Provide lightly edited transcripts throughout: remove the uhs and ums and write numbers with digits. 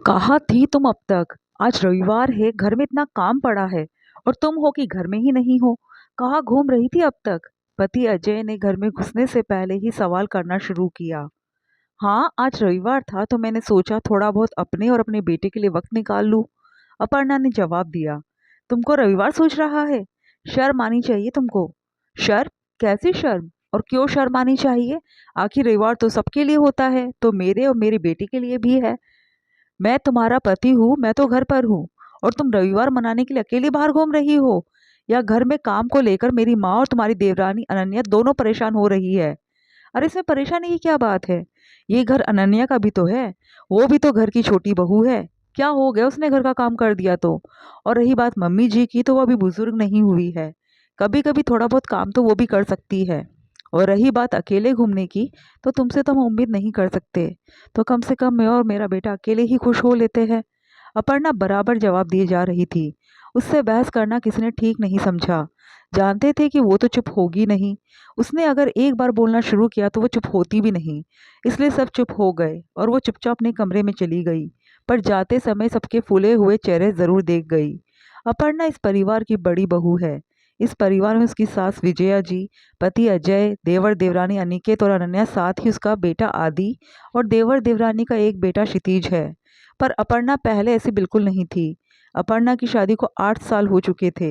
कहाँ थी तुम अब तक? आज रविवार है, घर में इतना काम पड़ा है और तुम हो कि घर में ही नहीं हो। कहाँ घूम रही थी अब तक? पति अजय ने घर में घुसने से पहले ही सवाल करना शुरू किया। हाँ, आज रविवार था तो मैंने सोचा थोड़ा बहुत अपने और अपने बेटे के लिए वक्त निकाल लूं। अपर्णा ने जवाब दिया। तुमको रविवार सोच रहा है? शर्म आनी चाहिए तुमको। शर्म? कैसी शर्म? और क्यों शर्म आनी चाहिए? आखिर रविवार तो सबके लिए होता है, तो मेरे और मेरे बेटे के लिए भी है। मैं तुम्हारा पति हूँ, मैं तो घर पर हूँ। और तुम रविवार मनाने के लिए अकेली बाहर घूम रही हो? या घर में काम को लेकर मेरी माँ और तुम्हारी देवरानी अनन्या दोनों परेशान हो रही है? अरे इसमें परेशानी की क्या बात है? ये घर अनन्या का भी तो है। वो भी तो घर की छोटी बहू है। क्या हो गया उसने घर का काम कर दिया तो? और रही बात मम्मी जी की, तो वो अभी बुजुर्ग नहीं हुई है। कभी कभी थोड़ा बहुत काम तो वो भी कर सकती है। और रही बात अकेले घूमने की, तो तुमसे तो हम उम्मीद नहीं कर सकते। तो कम से कम मैं और मेरा बेटा अकेले ही खुश हो लेते हैं। अपर्णा बराबर जवाब दिए जा रही थी। उससे बहस करना किसी ने ठीक नहीं समझा। जानते थे कि वो तो चुप होगी नहीं। उसने अगर एक बार बोलना शुरू किया तो वो चुप होती भी नहीं। इसलिए सब चुप हो गए और वो चुपचाप अपने कमरे में चली गई। पर जाते समय सबके फूले हुए चेहरे जरूर देख गई। अपर्णा इस परिवार की बड़ी बहू है। इस परिवार में उसकी सास विजया जी, पति अजय, देवर देवरानी अनिकेत और अनन्या, साथ ही उसका बेटा आदि और देवर देवरानी का एक बेटा क्षितिज है। पर अपर्णा पहले ऐसी बिल्कुल नहीं थी। अपर्णा की शादी को 8 साल हो चुके थे।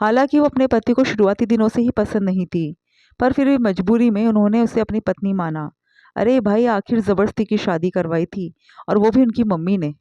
हालांकि वो अपने पति को शुरुआती दिनों से ही पसंद नहीं थी, पर फिर भी मजबूरी में उन्होंने उसे अपनी पत्नी माना। अरे भाई, आखिर जबरदस्ती की शादी करवाई थी, और वो भी उनकी मम्मी ने।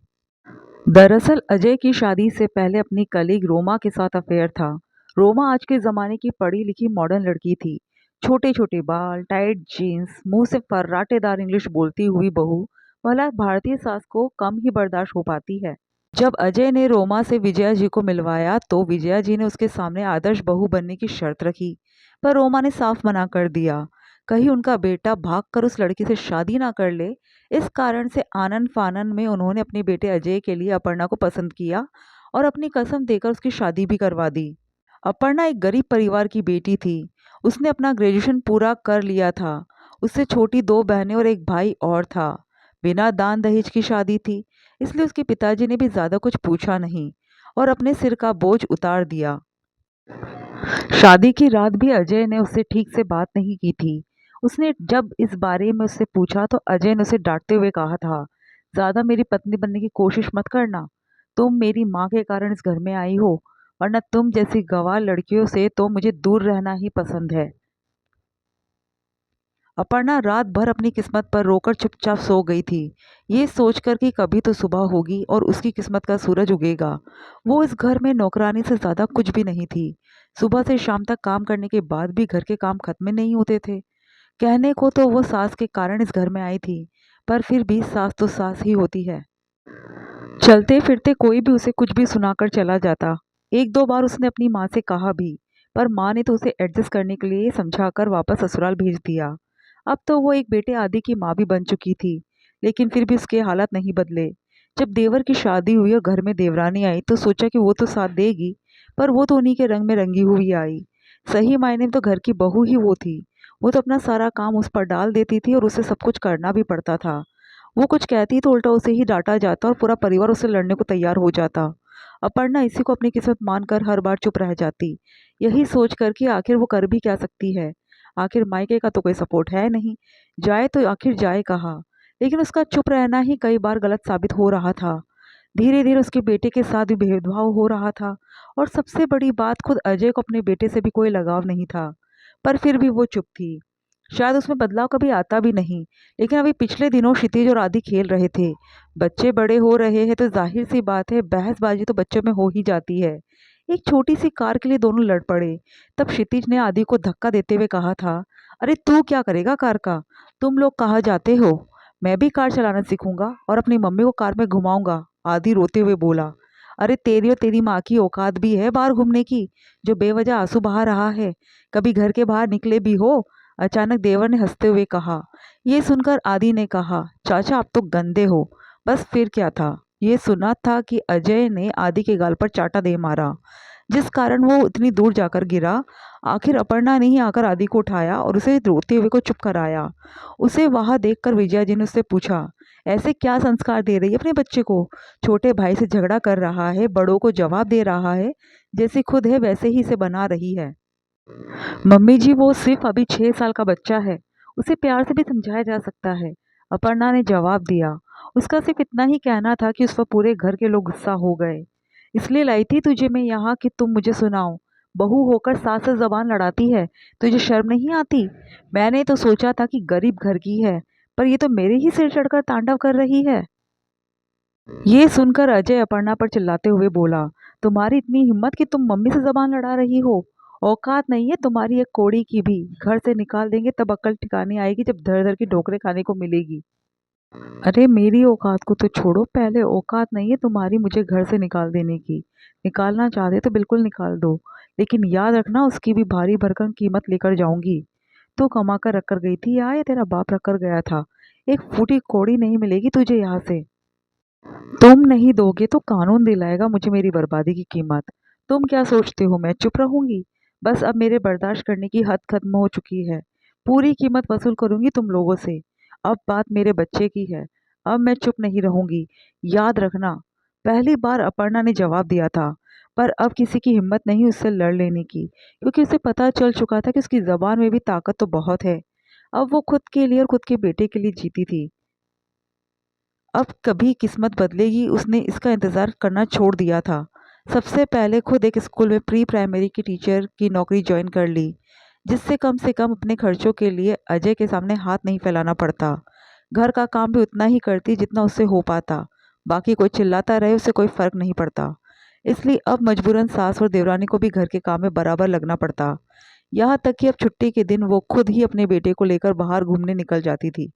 दरअसल अजय की शादी से पहले अपनी कलीग रोमा के साथ अफेयर था। रोमा आज के ज़माने की पढ़ी लिखी मॉडर्न लड़की थी। छोटे छोटे बाल, टाइट जीन्स, मुंह से फर्राटेदार इंग्लिश बोलती हुई बहू भला भारतीय सास को कम ही बर्दाश्त हो पाती है। जब अजय ने रोमा से विजया जी को मिलवाया तो विजया जी ने उसके सामने आदर्श बहू बनने की शर्त रखी। पर रोमा ने साफ मना कर दिया। कहीं उनका बेटा भागकर उस लड़की से शादी ना कर ले। इस कारण से आनन फानन में उन्होंने अपने बेटे अजय के लिए अपर्णा को पसंद किया और अपनी कसम देकर उसकी शादी भी करवा दी। अपर्णा एक गरीब परिवार की बेटी थी। उसने अपना ग्रेजुएशन पूरा कर लिया था। उससे छोटी दो बहनें और एक भाई और था। बिना दान दहेज की शादी थी, इसलिए उसके पिताजी ने भी ज्यादा कुछ पूछा नहीं और अपने सिर का बोझ उतार दिया। शादी की रात भी अजय ने उससे ठीक से बात नहीं की थी। उसने जब इस बारे में उससे पूछा तो अजय ने उसे डांटते हुए कहा था, ज्यादा मेरी पत्नी बनने की कोशिश मत करना। तुम मेरी माँ के कारण इस घर में आई हो, वरना तुम जैसी गंवार लड़कियों से तो मुझे दूर रहना ही पसंद है। अपर्णा रात भर अपनी किस्मत पर रोकर चुपचाप सो गई थी, ये सोचकर कि कभी तो सुबह होगी और उसकी किस्मत का सूरज उगेगा। वो इस घर में नौकरानी से ज्यादा कुछ भी नहीं थी। सुबह से शाम तक काम करने के बाद भी घर के काम खत्म नहीं होते थे। कहने को तो वो सास के कारण इस घर में आई थी, पर फिर भी सास तो सास ही होती है। चलते फिरते कोई भी उसे कुछ भी सुनाकर चला जाता। एक दो बार उसने अपनी माँ से कहा भी, पर माँ ने तो उसे एडजस्ट करने के लिए समझाकर वापस ससुराल भेज दिया। अब तो वो एक बेटे आदि की माँ भी बन चुकी थी, लेकिन फिर भी उसके हालात नहीं बदले। जब देवर की शादी हुई और घर में देवरानी आई तो सोचा कि वो तो साथ देगी, पर वो तो उन्हीं के रंग में रंगी हुई आई। सही मायने में तो घर की बहू ही वो थी। वो तो अपना सारा काम उस पर डाल देती थी और उसे सब कुछ करना भी पड़ता था। वो कुछ कहती तो उल्टा उसे ही डांटा जाता और पूरा परिवार उससे लड़ने को तैयार हो जाता। अपर्णा इसी को अपनी किस्मत मानकर हर बार चुप रह जाती, यही सोच कर कि आखिर वो कर भी क्या सकती है। आखिर मायके का तो कोई सपोर्ट है नहीं, जाए तो आखिर जाए कहाँ। लेकिन उसका चुप रहना ही कई बार गलत साबित हो रहा था। धीरे धीरे उसके बेटे के साथ भी भेदभाव हो रहा था। और सबसे बड़ी बात, खुद अजय को अपने बेटे से भी कोई लगाव नहीं था। पर फिर भी वो चुप थी। शायद उसमें बदलाव कभी आता भी नहीं। लेकिन अभी पिछले दिनों क्षितिज और आदि खेल रहे थे। बच्चे बड़े हो रहे हैं तो जाहिर सी बात है, बहसबाजी तो बच्चों में हो ही जाती है। एक छोटी सी कार के लिए दोनों लड़ पड़े। तब क्षितिज ने आदि को धक्का देते हुए कहा था, अरे तू क्या करेगा कार का? तुम लोग कहाँ जाते हो? मैं भी कार चलाना सीखूंगा और अपनी मम्मी को कार में घुमाऊंगा। आदि रोते हुए बोला। अरे तेरी और तेरी माँ की औकात भी है बाहर घूमने की, जो बेवजह आंसू बहा रहा है? कभी घर के बाहर निकले भी हो? अचानक देवर ने हंसते हुए कहा। ये सुनकर आदि ने कहा, चाचा आप तो गंदे हो। बस फिर क्या था? ये सुना था कि अजय ने आदि के गाल पर चाटा दे मारा, जिस कारण वो इतनी दूर जाकर गिरा। आखिर अपर्णा ने ही आकर आदि को उठाया और उसे रोते हुए को चुप कराया। उसे वहां देखकर विजया जी ने उससे पूछा, ऐसे क्या संस्कार दे रही है अपने बच्चे को? छोटे भाई से झगड़ा कर रहा है, बड़ों को जवाब दे रहा है, जैसे खुद है वैसे ही इसे बना रही है। मम्मी जी, वो सिर्फ अभी 6 साल का बच्चा है, उसे प्यार से भी समझाया जा सकता है। अपर्णा ने जवाब दिया। उसका सिर्फ इतना ही कहना था कि उस पर पूरे घर के लोग गुस्सा हो गए। इसलिए लाई थी तुझे मैं यहाँ कि तुम मुझे सुनाओ। बहू होकर सास से जबान लड़ाती है, तुझे शर्म नहीं आती? मैंने तो सोचा था कि गरीब घर की है, पर ये तो मेरे ही सिर चढ़कर तांडव कर रही है। ये सुनकर अजय अपर्णा पर चिल्लाते हुए बोला, तुम्हारी इतनी हिम्मत कि तुम मम्मी से जबान लड़ा रही हो? औकात नहीं है तुम्हारी एक कोड़ी की भी। घर से निकाल देंगे तब अक्ल ठिकाने आएगी, जब धर धर की ठोकरें खाने को मिलेगी। अरे मेरी औकात को तो छोड़ो, पहले औकात नहीं है तुम्हारी मुझे घर से निकाल देने की। निकालना चाहते तो बिल्कुल निकाल दो, लेकिन याद रखना उसकी भी भारी भरकम कीमत लेकर जाऊंगी। तू कमा कर रख कर गई थी या तेरा बाप रख कर गया था? एक फूटी कौड़ी नहीं मिलेगी तुझे यहाँ से। तुम नहीं दोगे तो कानून दिलाएगा मुझे मेरी बर्बादी की कीमत। तुम क्या सोचते हो मैं चुप रहूंगी? बस अब मेरे बर्दाश्त करने की हद खत्म हो चुकी है। पूरी कीमत वसूल करूंगी तुम लोगों से। अब बात मेरे बच्चे की है। अब मैं चुप नहीं रहूंगी। याद रखना। पहली बार अपर्णा ने जवाब दिया था, पर अब किसी की हिम्मत नहीं उससे लड़ लेने की, क्योंकि उसे पता चल चुका था कि उसकी जबान में भी ताकत तो बहुत है। अब वो खुद के लिए और खुद के बेटे के लिए जीती थी। अब कभी किस्मत बदलेगी उसने इसका इंतज़ार करना छोड़ दिया था। सबसे पहले खुद एक स्कूल में प्री प्राइमरी की टीचर की नौकरी ज्वाइन कर ली, जिससे कम से कम अपने खर्चों के लिए अजय के सामने हाथ नहीं फैलाना पड़ता। घर का काम भी उतना ही करती जितना उससे हो पाता। बाकी कोई चिल्लाता रहे उसे कोई फ़र्क नहीं पड़ता। इसलिए अब मजबूरन सास और देवरानी को भी घर के काम में बराबर लगना पड़ता। यहाँ तक कि अब छुट्टी के दिन वो खुद ही अपने बेटे को लेकर बाहर घूमने निकल जाती थी।